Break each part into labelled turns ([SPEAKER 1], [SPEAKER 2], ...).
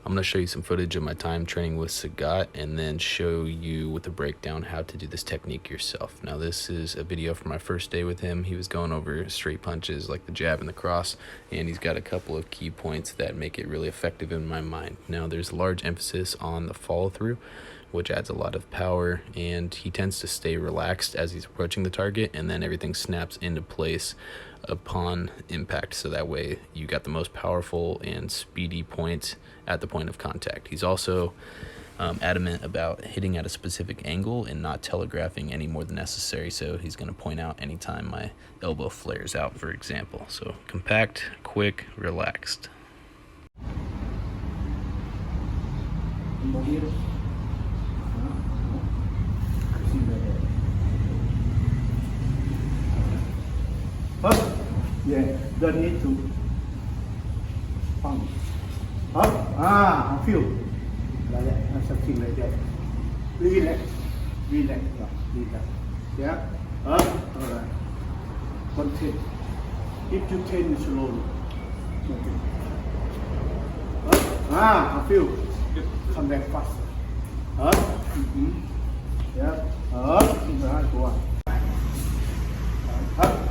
[SPEAKER 1] I'm going to show you some footage of my time training with Sagat and then show you with a breakdown how to do this technique yourself. Now this is a video from my first day with him. He was going over straight punches like the jab and the cross, and he's got a couple of key points that make it really effective in my mind. Now there's a large emphasis on the follow through, which adds a lot of power, and he tends to stay relaxed as he's approaching the target, and then everything snaps into place upon impact, so that way you got the most powerful and speedy point at the point of contact. He's also adamant about hitting at a specific angle and not telegraphing any more than necessary, so he's going to point out anytime my elbow flares out, for example. So compact, quick, relaxed.
[SPEAKER 2] Yeah, don't need to pump. Up, feel like that, something like that. Relax, relax, relax. Yeah, up, all right. Contain. If you can slowly. Okay. Up, feel. Come back faster. Up, yeah, up, right, go on. Up.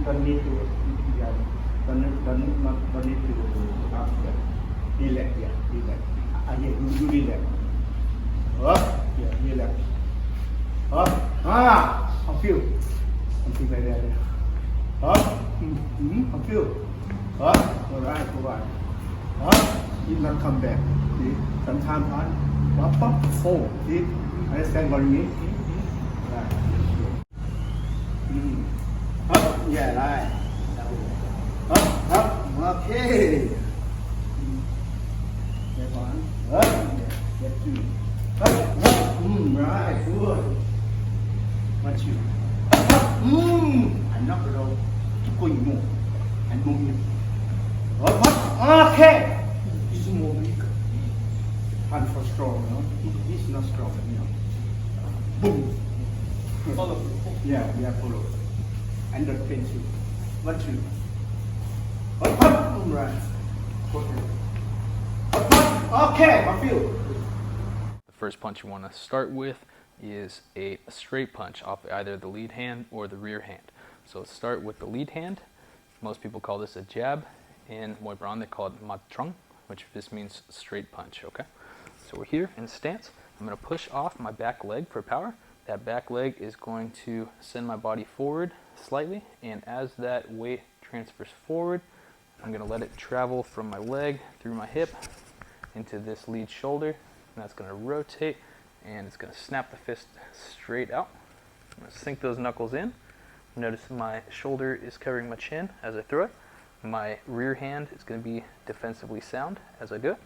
[SPEAKER 2] Don't need to, yeah, don't need to up there. Relax, yeah, relax. Yeah, you relax. Up, yeah, relax. Up, I feel something like that. Up, I feel. Up, all right, go on. Up, you not come back. See, sometimes up, oh, see, understand what you mean? Right. Up, yeah, right. Up, okay. That one. Up, yeah, that two. Up, right, good. Watch you. Up, I knock it out. Keep going more. And move it. Up, okay. This is more weak. Hand for strong, you know. This is not strong, you know. Boom. Follow. Yeah, follow. And the pencil. 1, 2. Up, right. Okay, I feel.
[SPEAKER 1] The first punch you want to start with is a straight punch off either the lead hand or the rear hand. So let's start with the lead hand. Most people call this a jab. In Muay Boran they call it Mat, which just means straight punch, okay? So we're here in stance. I'm going to push off my back leg for power. That back leg is going to send my body forward slightly, and as that weight transfers forward, I'm going to let it travel from my leg through my hip into this lead shoulder, and that's going to rotate, and it's going to snap the fist straight out. I'm going to sink those knuckles in. Notice my shoulder is covering my chin as I throw it. My rear hand is going to be defensively sound as I do it,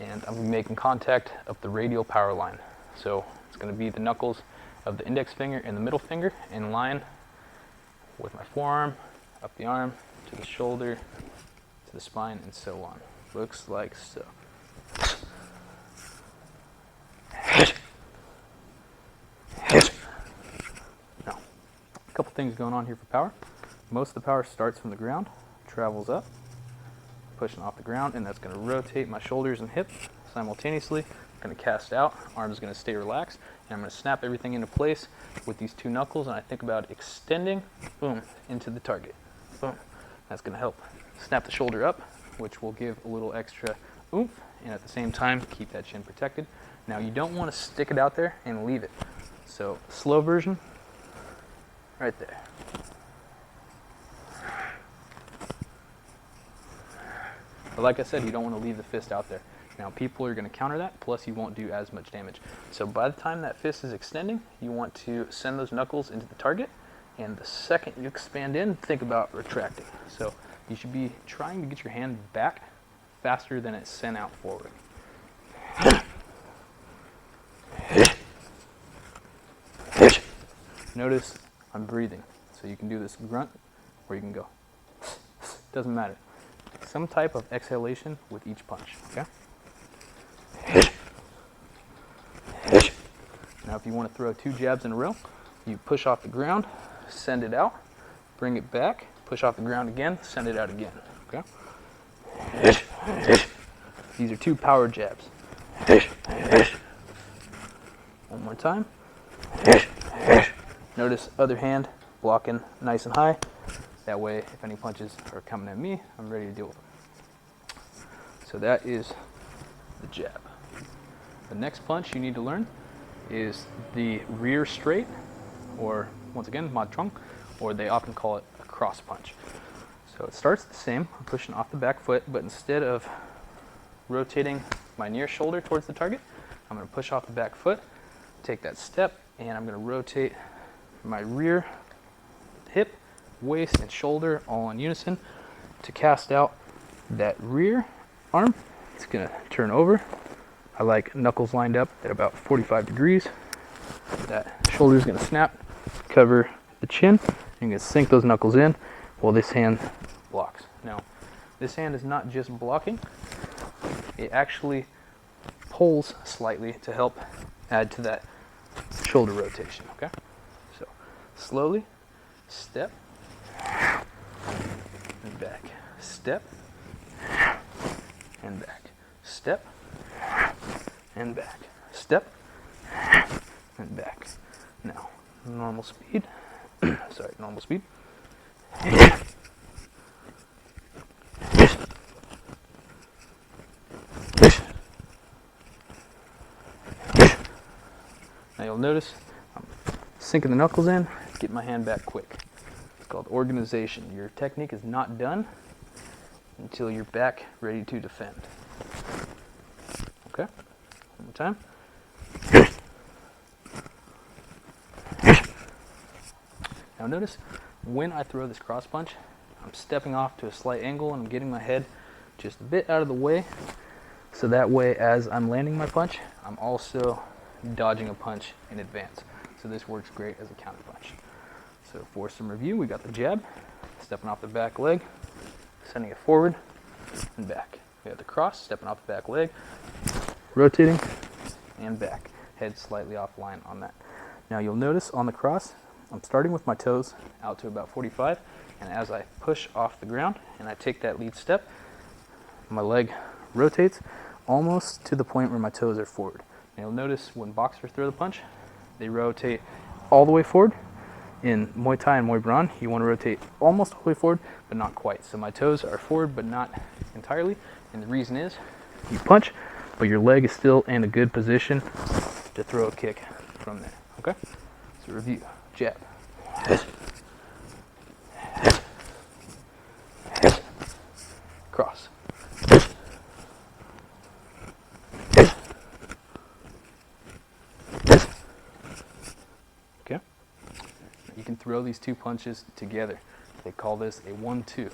[SPEAKER 1] and I'm making contact up the radial power line. So it's going to be the knuckles of the index finger and the middle finger in line with my forearm, up the arm, to the shoulder, to the spine, and so on. Looks like so. Now, a couple things going on here for power. Most of the power starts from the ground, travels up, pushing off the ground, and that's going to rotate my shoulders and hips simultaneously. I'm going to cast out, arm is going to stay relaxed, and I'm going to snap everything into place with these two knuckles, and I think about extending, boom, into the target. Boom. That's going to help snap the shoulder up, which will give a little extra oomph, and at the same time keep that chin protected. Now you don't want to stick it out there and leave it. So slow version, right there. But like I said, you don't want to leave the fist out there. Now people are going to counter that, plus you won't do as much damage. So by the time that fist is extending, you want to send those knuckles into the target, and the second you expand in, think about retracting. So you should be trying to get your hand back faster than it's sent out forward. Notice I'm breathing. So you can do this grunt, or you can go. Doesn't matter. Some type of exhalation with each punch, okay? Now if you want to throw 2 jabs in a row, you push off the ground, send it out, bring it back, push off the ground again, send it out again. Okay? These are 2 power jabs. One more time. Notice other hand blocking nice and high. That way, if any punches are coming at me, I'm ready to deal with them. So that is the jab. The next punch you need to learn is the rear straight, or once again, mat trung, or they often call it a cross punch. So it starts the same. I'm pushing off the back foot, but instead of rotating my near shoulder towards the target, I'm going to push off the back foot, take that step, and I'm going to rotate my rear hip, waist, and shoulder all in unison to cast out that rear arm. It's going to turn over. I like knuckles lined up at about 45 degrees. That shoulder is going to snap, cover the chin, and you're going to sink those knuckles in while this hand blocks. Now, this hand is not just blocking, it actually pulls slightly to help add to that shoulder rotation, okay? So, slowly, step, and back, step, and back, step, and back, step, and back. Now, normal speed, sorry, normal speed. Now you'll notice I'm sinking the knuckles in, getting my hand back quick. It's called organization. Your technique is not done until you're back ready to defend. Okay? One more time. Now notice when I throw this cross punch, I'm stepping off to a slight angle and I'm getting my head just a bit out of the way. So that way, as I'm landing my punch, I'm also dodging a punch in advance. So this works great as a counter punch. So for some review, we got the jab, stepping off the back leg, sending it forward and back. We have the cross, stepping off the back leg, rotating and back. Head slightly offline on that. Now you'll notice on the cross, I'm starting with my toes out to about 45, and as I push off the ground and I take that lead step, my leg rotates almost to the point where my toes are forward. And you'll notice when boxers throw the punch, they rotate all the way forward. In Muay Thai and Muay Boran, you want to rotate almost all the way forward, but not quite. So my toes are forward, but not entirely. And the reason is, you punch, but your leg is still in a good position to throw a kick from there. Okay? So review. Jab. Cross. Okay? You can throw these 2 punches together. They call this a 1-2. You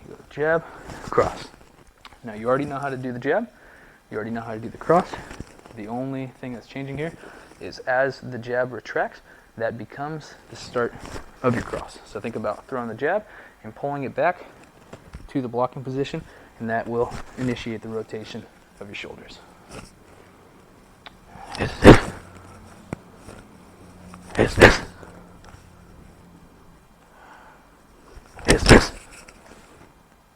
[SPEAKER 1] go jab, cross. Now you already know how to do the jab. You already know how to do the cross. The only thing that's changing here is as the jab retracts, that becomes the start of your cross. So think about throwing the jab and pulling it back to the blocking position, and that will initiate the rotation of your shoulders.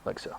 [SPEAKER 1] Like so.